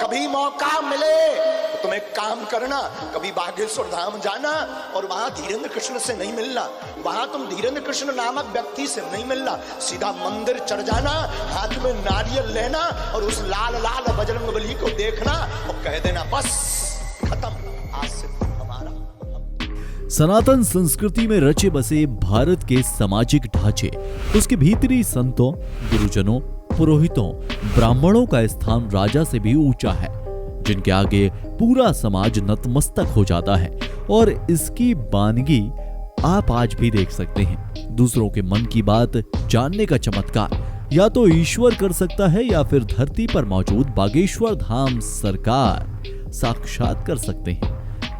कभी मौका मिले तो तुम एक काम करना, कभी बागेश्वर धाम जाना और वहां धीरेन्द्र कृष्ण से नहीं मिलना, वहां तुम धीरेन्द्र कृष्ण नामक व्यक्ति से नहीं मिलना, सीधा मंदिर चढ़ जाना, हाथ में नारियल लेना और उस लाल लाल बजरंगबली को देखना और कह देना बस खत्म, आज से हमारा। सनातन संस्कृति में रचे बसे भारत के सामाजिक ढांचे, उसके भीतरी संतों, गुरुजनों, पुरोहितों, ब्राह्मणों का स्थान राजा से भी ऊंचा है, जिनके आगे पूरा समाज नतमस्तक हो जाता है। और इसकी बानगी आप आज भी देख सकते हैं। दूसरों के मन की बात जानने का चमत्कार या तो ईश्वर कर सकता है या फिर धरती पर मौजूद बागेश्वर धाम सरकार साक्षात कर सकते हैं।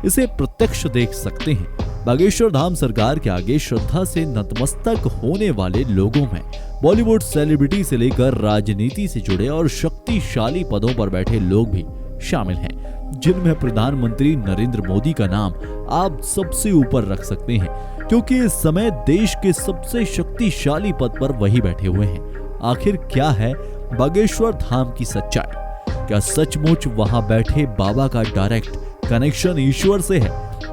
इसे प्रत्यक्ष देख सकते हैं। बागेश्वर धाम सरकार के आगे श्रद्धा से नतमस्तक होने वाले लोगों में बॉलीवुड सेलिब्रिटी से लेकर राजनीति से जुड़े और शक्तिशाली पदों पर बैठे लोग भी शामिल हैं, जिनमें प्रधानमंत्री नरेंद्र मोदी का नाम आप सबसे ऊपर रख सकते हैं, क्योंकि इस समय देश के सबसे शक्तिशाली पद पर वही बैठे हुए हैं। आखिर क्या है बागेश्वर धाम की सच्चाई? क्या सचमुच वहां बैठे बाबा का डायरेक्ट कनेक्शन ईश्वर से है?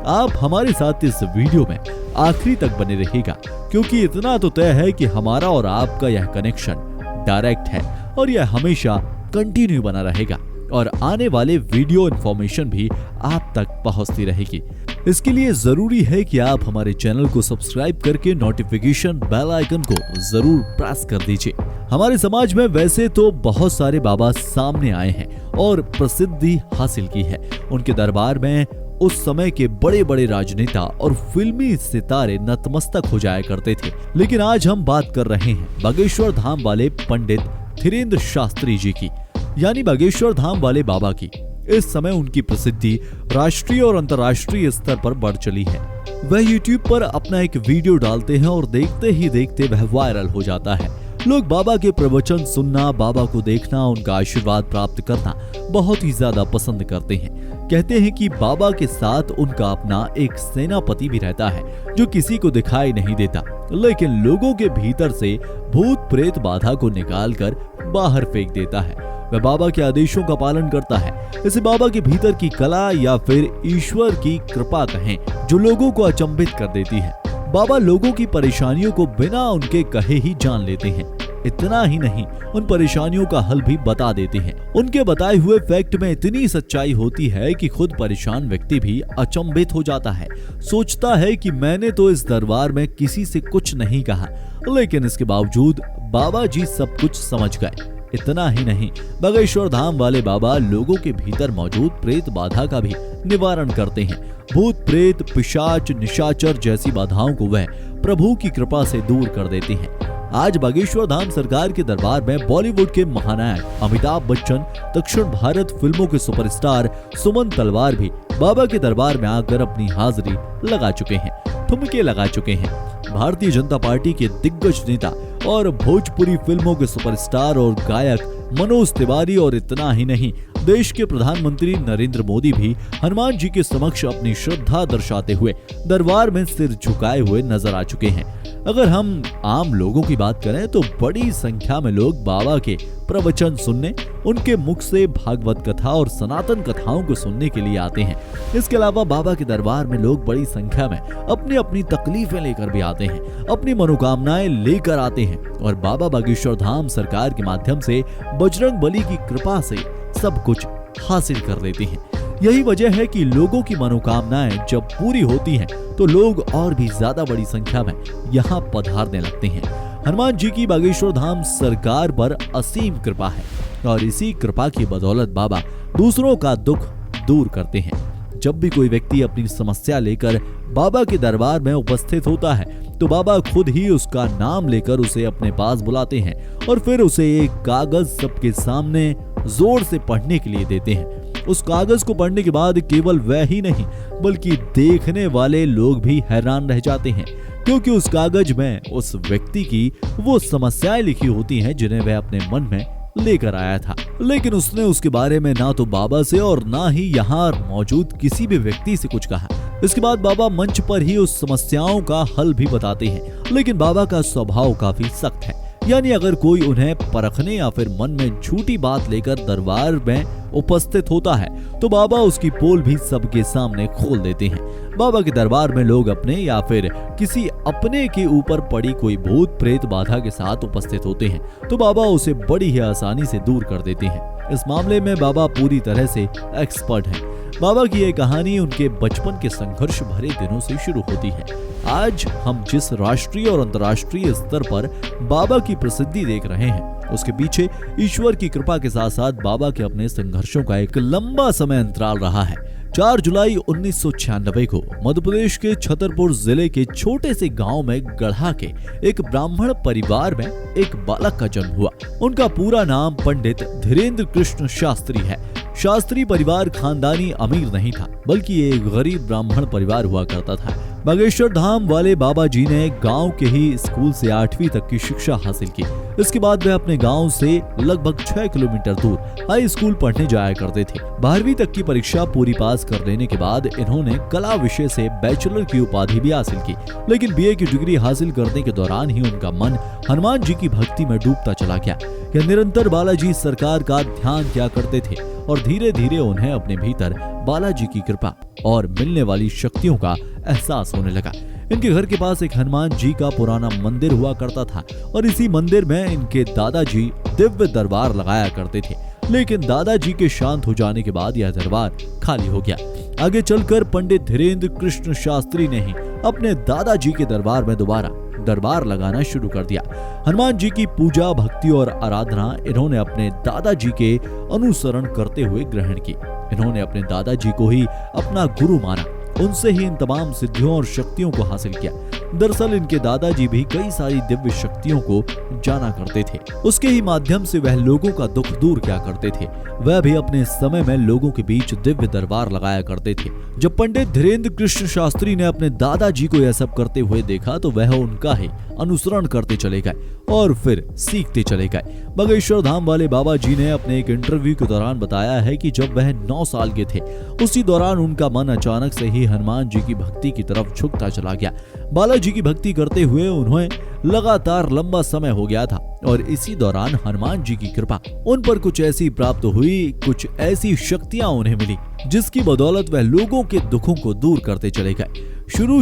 आप हमारे साथ इस वीडियो में आखिरी तक बने रहिएगा, क्योंकि इतना तो तय है कि हमारा और आपका यह कनेक्शन डायरेक्ट है और यह हमेशा कंटिन्यू बना रहेगा और आने वाले वीडियो इन्फॉर्मेशन भी आप तक पहुंचती रहेगी। इसके लिए जरूरी है कि आप हमारे चैनल को सब्सक्राइब करके नोटिफिकेशन बेल आइकन को जरूर प्रेस कर दीजिए। हमारे समाज में वैसे तो बहुत सारे बाबा सामने आए हैं और प्रसिद्धि हासिल की है। उनके दरबार में उस समय के बड़े बड़े राजनेता और फिल्मी सितारे नतमस्तक हो जाया करते थे, लेकिन आज हम बात कर रहे हैं बागेश्वर धाम वाले पंडित धीरेन्द्र शास्त्री जी की, यानी बागेश्वर धाम वाले बाबा की। इस समय उनकी प्रसिद्धि राष्ट्रीय और अंतर्राष्ट्रीय स्तर पर बढ़ चली है। वह YouTube पर अपना एक वीडियो डालते हैं और देखते ही देखते वह वायरल हो जाता है। लोग बाबा के प्रवचन सुनना, बाबा को देखना, उनका आशीर्वाद प्राप्त करना बहुत ही ज्यादा पसंद करते हैं। कहते हैं कि बाबा के साथ उनका अपना एक सेनापति भी रहता है, जो किसी को दिखाई नहीं देता, लेकिन लोगों के भीतर से भूत प्रेत बाधा को निकालकर बाहर फेंक देता है। वह बाबा के आदेशों का पालन करता है। इसे बाबा के भीतर की कला या फिर ईश्वर की कृपा कहें, जो लोगों को अचंभित कर देती है। बाबा लोगों की परेशानियों को बिना उनके कहे ही जान लेते हैं। इतना ही नहीं, उन परेशानियों का हल भी बता देते हैं। उनके बताए हुए फैक्ट में इतनी सच्चाई होती है कि खुद परेशान व्यक्ति भी अचंभित हो जाता है। सोचता है कि मैंने तो इस दरबार में किसी से कुछ नहीं कहा, लेकिन इसके बावजूद बाबा जी सब कुछ समझ गए। इतना ही नहीं, बागेश्वर धाम वाले बाबा लोगों के भीतर मौजूद प्रेत बाधा का भी निवारण करते हैं। भूत प्रेत, पिशाच, निशाचर जैसी बाधाओं को वह प्रभु की कृपा से दूर कर देते हैं। आज बागेश्वर धाम सरकार के दरबार में बॉलीवुड के महानायक अमिताभ बच्चन, दक्षिण भारत फिल्मों के सुपरस्टार सुमन तलवार भी बाबा के दरबार में आकर अपनी हाजिरी लगा चुके हैं, ठुमके लगा चुके हैं। भारतीय जनता पार्टी के दिग्गज नेता और भोजपुरी फिल्मों के सुपरस्टार और गायक मनोज तिवारी और इतना ही नहीं, देश के प्रधानमंत्री नरेंद्र मोदी भी हनुमान जी के समक्ष अपनी श्रद्धा दर्शाते हुए दरबार में सिर झुकाए हुए नजर आ चुके हैं। अगर हम आम लोगों की बात करें तो बड़ी संख्या में लोग बाबा के प्रवचन सुनने, उनके मुख से भागवत कथा और सनातन कथाओं को सुनने के लिए आते हैं। इसके अलावा बाबा के दरबार में लोग बड़ी संख्या में अपनी अपनी तकलीफें लेकर भी आते हैं, अपनी मनोकामनाएं लेकर आते हैं और बाबा बागेश्वर धाम सरकार के माध्यम से बजरंगबली की कृपा से सब कुछ हासिल कर लेते हैं। यही वजह है कि लोगों की मनोकामनाएं जब पूरी होती हैं तो लोग और भी ज्यादा बड़ी संख्या में यहाँ पधारने लगते हैं। हनुमान जी की बागेश्वर धाम सरकार पर असीम कृपा है और इसी कृपा की बदौलत बाबा दूसरों का दुख दूर करते हैं। जब भी कोई व्यक्ति अपनी समस्या लेकर बाबा के दरबार में उपस्थित होता है तो बाबा खुद ही उसका नाम लेकर उसे अपने पास बुलाते हैं और फिर उसे एक कागज सबके सामने जोर से पढ़ने के लिए देते हैं। उस कागज को पढ़ने के बाद केवल वह ही नहीं बल्कि देखने वाले लोग भी हैरान रह जाते हैं, क्योंकि उस कागज में उस व्यक्ति की वो समस्याएं लिखी होती हैं जिन्हें वह अपने मन में लेकर आया था, लेकिन उसने उसके बारे में ना तो बाबा से और ना ही यहाँ मौजूद किसी भी व्यक्ति से कुछ कहा। इसके बाद बाबा मंच पर ही उस समस्याओं का हल भी बताते हैं, लेकिन बाबा का स्वभाव काफी सख्त है। यानी अगर कोई उन्हें परखने या फिर मन में झूठी बात लेकर दरबार में उपस्थित होता है तो बाबा उसकी पोल भी सबके सामने खोल देते हैं। बाबा के दरबार में लोग अपने या फिर किसी अपने के ऊपर पड़ी कोई भूत प्रेत बाधा के साथ उपस्थित होते हैं तो बाबा उसे बड़ी ही आसानी से दूर कर देते हैं। इस मामले में बाबा पूरी तरह से एक्सपर्ट हैं। बाबा की ये कहानी उनके बचपन के संघर्ष भरे दिनों से शुरू होती है। आज हम जिस राष्ट्रीय और अंतर्राष्ट्रीय स्तर पर बाबा की प्रसिद्धि देख रहे हैं उसके पीछे ईश्वर की कृपा के साथ साथ बाबा के अपने संघर्षों का एक लंबा समय अंतराल रहा है। 4 जुलाई 1996 को मध्य प्रदेश के छतरपुर जिले के छोटे से गांव में गढ़ा के एक ब्राह्मण परिवार में एक बालक का जन्म हुआ। उनका पूरा नाम पंडित धीरेन्द्र कृष्ण शास्त्री है। शास्त्री परिवार खानदानी अमीर नहीं था बल्कि एक गरीब ब्राह्मण परिवार हुआ करता था। बागेश्वर धाम वाले बाबा जी ने गांव के ही स्कूल से 8वीं तक की शिक्षा हासिल की। इसके बाद वे अपने गांव से लगभग 6 किलोमीटर दूर हाई स्कूल पढ़ने जाया करते थे। 12वीं तक की परीक्षा पूरी पास कर लेने के बाद इन्होंने कला विषय से बैचलर की उपाधि भी हासिल की, लेकिन बीए की डिग्री हासिल करने के दौरान ही उनका मन हनुमान जी की भक्ति में डूबता चला गया। यह निरंतर बालाजी सरकार का ध्यान किया करते थे और धीरे धीरे उन्हें अपने भीतर बालाजी की कृपा और मिलने वाली शक्तियों का एहसास होने लगा। इनके घर के पास एक हनुमान जी का पुराना मंदिर हुआ करता था और इसी मंदिर में इनके दादाजी दिव्य दरबार लगाया करते थे, लेकिन दादाजी के शांत हो जाने के बाद यह दरबार खाली हो गया। आगे चलकर पंडित धीरेन्द्र कृष्ण शास्त्री ने ही अपने दादाजी के दरबार में दोबारा दरबार लगाना शुरू कर दिया। हनुमान जी की पूजा भक्ति और आराधना इन्होंने अपने दादाजी के अनुसरण करते हुए ग्रहण की। इन्होंने अपने दादाजी को ही अपना गुरु माना, उनसे ही इन तमाम सिद्धियों और शक्तियों को हासिल किया। दरअसल इनके दादाजी भी कई सारी दिव्य शक्तियों को जाना करते थे। उसके ही माध्यम से वह लोगों का दुख दूर किया करते थे। वह भी अपने समय में लोगों के बीच दिव्य दरबार लगाया करते थे। जब पंडित धीरेन्द्र कृष्ण शास्त्री ने अपने दादाजी को यह सब करते हुए देखा तो वह उनका ही अनुसरण करते चले गए और फिर सीखते चले गए। बागेश्वर धाम वाले बाबा जी ने अपने एक इंटरव्यू के दौरान बताया है कि जब वह 9 साल के थे उसी दौरान उनका मन अचानक से ही हनुमान जी की भक्ति की तरफ झुकता चला गया। बालाजी की भक्ति करते हुए उन्हें लगातार लंबा समय हो गया था और इसी दौरान हनुमान जी की कृपा उन पर कुछ ऐसी प्राप्त हुई, कुछ ऐसी शक्तियां उन्हें मिली जिसकी बदौलत वह लोगों के दुखों को दूर करते चले गए।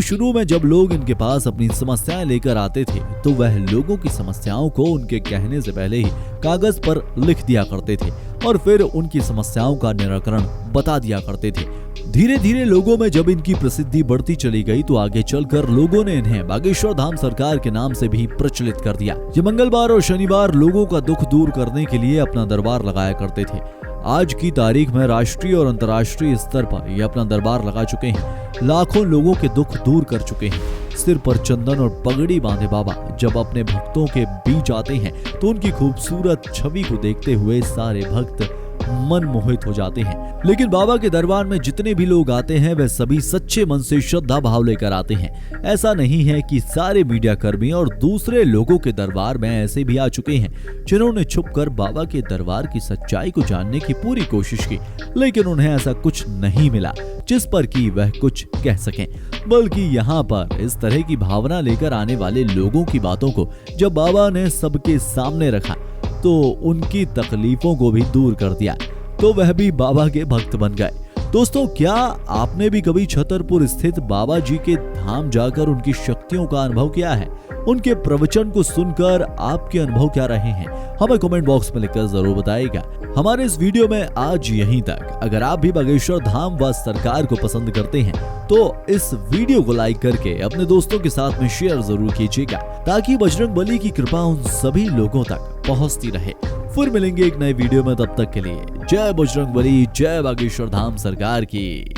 शुरू में जब लोग इनके पास अपनी समस्याएं लेकर आते थे तो वह लोगों की समस्याओं को उनके कहने से पहले ही कागज पर लिख दिया करते थे और फिर उनकी समस्याओं का निराकरण बता दिया करते थे। धीरे धीरे लोगों में जब इनकी प्रसिद्धि बढ़ती चली गई तो आगे चलकर लोगों ने इन्हें बागेश्वर धाम सरकार के नाम से भी प्रचलित कर दिया। ये मंगलवार और शनिवार लोगों का दुख दूर करने के लिए अपना दरबार लगाया करते थे। आज की तारीख में राष्ट्रीय और अंतर्राष्ट्रीय स्तर पर ये अपना दरबार लगा चुके हैं। लाखों लोगों के दुख दूर कर चुके हैं। सिर पर चंदन और पगड़ी बांधे बाबा जब अपने भक्तों के बीच आते हैं तो उनकी खूबसूरत छवि को देखते हुए सारे भक्त मन मोहित हो जाते हैं। लेकिन बाबा के दरबार में जितने भी लोग आते हैं वे सभी सच्चे मन से श्रद्धा भाव लेकर आते हैं। ऐसा नहीं है कि सारे मीडिया कर्मी और दूसरे लोगों के दरबार में ऐसे भी आ चुके हैं जिन्होंने छुपकर बाबा के दरबार की सच्चाई को जानने की पूरी कोशिश की, लेकिन उन्हें ऐसा कुछ नहीं मिला जिस पर कि वह कुछ कह सकें। बल्कि यहाँ पर इस तरह की भावना लेकर आने वाले लोगों की बातों को जब बाबा ने सबके सामने रखा तो उनकी तकलीफों को भी दूर कर दिया, तो वह भी बाबा के भक्त बन गए। दोस्तों, क्या आपने भी कभी छतरपुर स्थित बाबा जी के धाम जाकर उनकी शक्तियों का अनुभव किया है? उनके प्रवचन को सुनकर आपके अनुभव क्या रहे हैं? हमें कमेंट बॉक्स में लिखकर जरूर बताइएगा। हमारे इस वीडियो में आज यहीं तक। अगर आप भी बागेश्वर धाम व सरकार को पसंद करते हैं तो इस वीडियो को लाइक करके अपने दोस्तों के साथ में शेयर जरूर कीजिएगा ताकि बजरंग बली की कृपा उन सभी लोगों तक पहुंचती रहे। फिर मिलेंगे एक नए वीडियो में, तब तक के लिए जय बजरंग बली, जय बागेश्वर धाम सरकार की।